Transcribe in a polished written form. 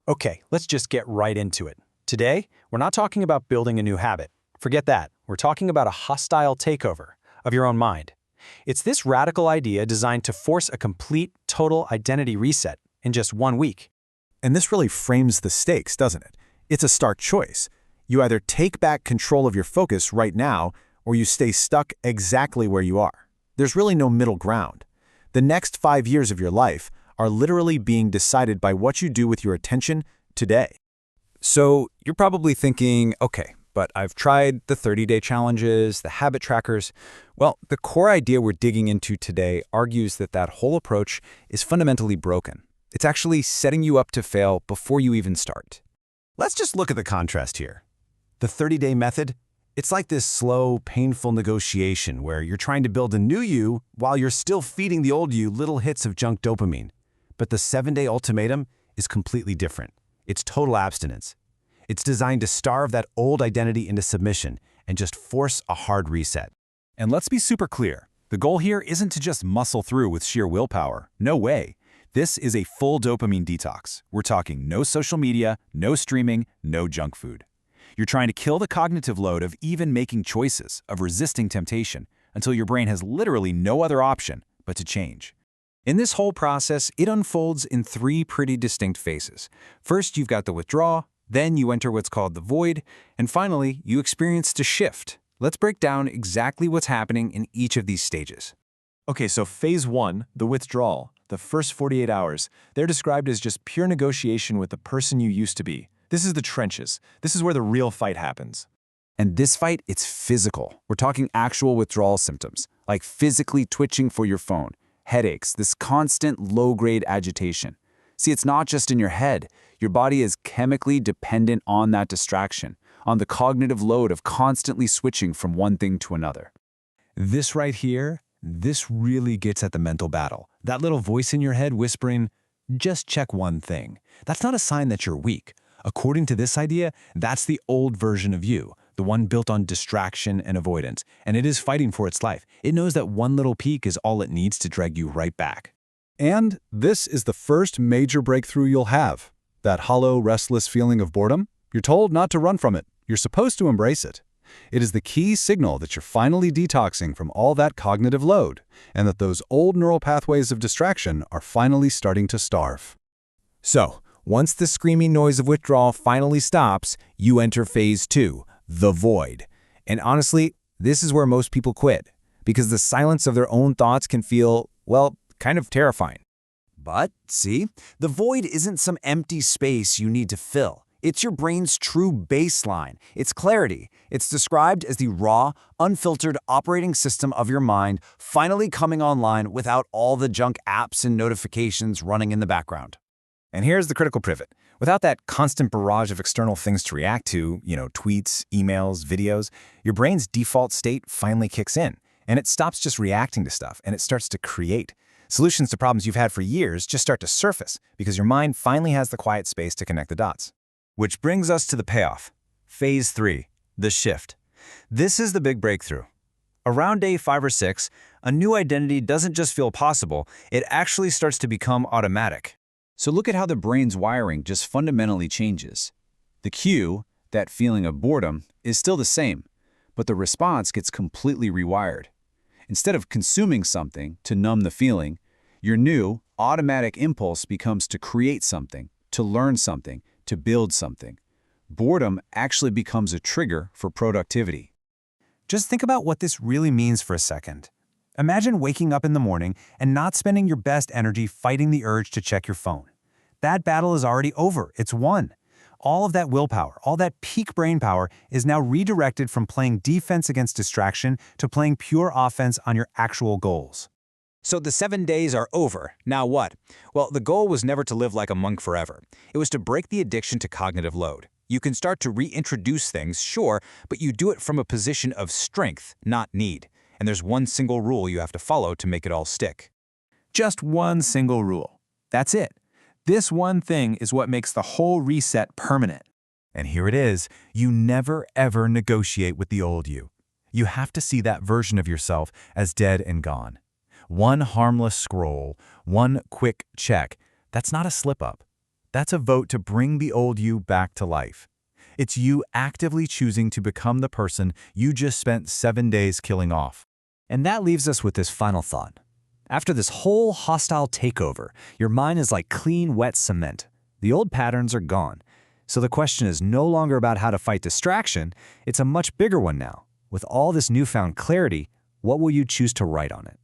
Okay, let's just get right into it. Today, we're not talking about building a new habit. Forget that. We're talking about a hostile takeover of your own mind. It's this radical idea designed to force a complete, total identity reset in just 1 week. And this really frames the stakes, doesn't it? It's a stark choice. You either take back control of your focus right now, or you stay stuck exactly where you are. There's really no middle ground. The next 5 years of your life are literally being decided by what you do with your attention today. So you're probably thinking, okay, but I've tried the 30-day challenges, the habit trackers. Well, the core idea we're digging into today argues that that whole approach is fundamentally broken. It's actually setting you up to fail before you even start. Let's just look at the contrast here. The 30-day method, it's like this slow, painful negotiation where you're trying to build a new you while you're still feeding the old you little hits of junk dopamine. But the 7-day ultimatum is completely different. It's total abstinence. It's designed to starve that old identity into submission and just force a hard reset. And let's be super clear. The goal here isn't to just muscle through with sheer willpower. No way. This is a full dopamine detox. We're talking no social media, no streaming, no junk food. You're trying to kill the cognitive load of even making choices, of resisting temptation, until your brain has literally no other option but to change. In this whole process, it unfolds in 3 pretty distinct phases. First, you've got the withdrawal, then you enter what's called the void, and finally, you experience the shift. Let's break down exactly what's happening in each of these stages. Okay, so phase 1, the withdrawal, the first 48 hours, they're described as just pure negotiation with the person you used to be. This is the trenches. This is where the real fight happens. And this fight, it's physical. We're talking actual withdrawal symptoms, like physically twitching for your phone, headaches, this constant low-grade agitation. See, it's not just in your head. Your body is chemically dependent on that distraction, on the cognitive load of constantly switching from one thing to another. This right here, this really gets at the mental battle. That little voice in your head whispering, just check one thing. That's not a sign that you're weak. According to this idea, that's the old version of you, the one built on distraction and avoidance, and it is fighting for its life. It knows that one little peak is all it needs to drag you right back. And this is the first major breakthrough you'll have. That hollow, restless feeling of boredom, you're told not to run from it. You're supposed to embrace it. It is the key signal that you're finally detoxing from all that cognitive load, and that those old neural pathways of distraction are finally starting to starve. So, once the screaming noise of withdrawal finally stops, you enter phase 2, the void. And honestly, this is where most people quit, because the silence of their own thoughts can feel, well, kind of terrifying. But, see, the void isn't some empty space you need to fill. It's your brain's true baseline. It's clarity. It's described as the raw, unfiltered operating system of your mind finally coming online without all the junk apps and notifications running in the background. And here's the critical pivot. Without that constant barrage of external things to react to, tweets, emails, videos, your brain's default state finally kicks in, and it stops just reacting to stuff, and it starts to create. Solutions to problems you've had for years just start to surface because your mind finally has the quiet space to connect the dots. Which brings us to the payoff. Phase 3, the shift. This is the big breakthrough. Around day 5 or 6, a new identity doesn't just feel possible, it actually starts to become automatic. So look at how the brain's wiring just fundamentally changes. The cue, that feeling of boredom, is still the same, but the response gets completely rewired. Instead of consuming something to numb the feeling, your new, automatic impulse becomes to create something, to learn something, to build something. Boredom actually becomes a trigger for productivity. Just think about what this really means for a second. Imagine waking up in the morning and not spending your best energy fighting the urge to check your phone. That battle is already over. It's won. All of that willpower, all that peak brain power is now redirected from playing defense against distraction to playing pure offense on your actual goals. So the 7 days are over. Now what? Well, the goal was never to live like a monk forever. It was to break the addiction to cognitive load. You can start to reintroduce things, sure, but you do it from a position of strength, not need. And there's one single rule you have to follow to make it all stick. Just one single rule. That's it. This one thing is what makes the whole reset permanent. And here it is. You never, ever negotiate with the old you. You have to see that version of yourself as dead and gone. One harmless scroll, one quick check, that's not a slip-up. That's a vote to bring the old you back to life. It's you actively choosing to become the person you just spent 7 days killing off. And that leaves us with this final thought. After this whole hostile takeover, your mind is like clean, wet cement. The old patterns are gone. So the question is no longer about how to fight distraction, it's a much bigger one now. With all this newfound clarity, what will you choose to write on it?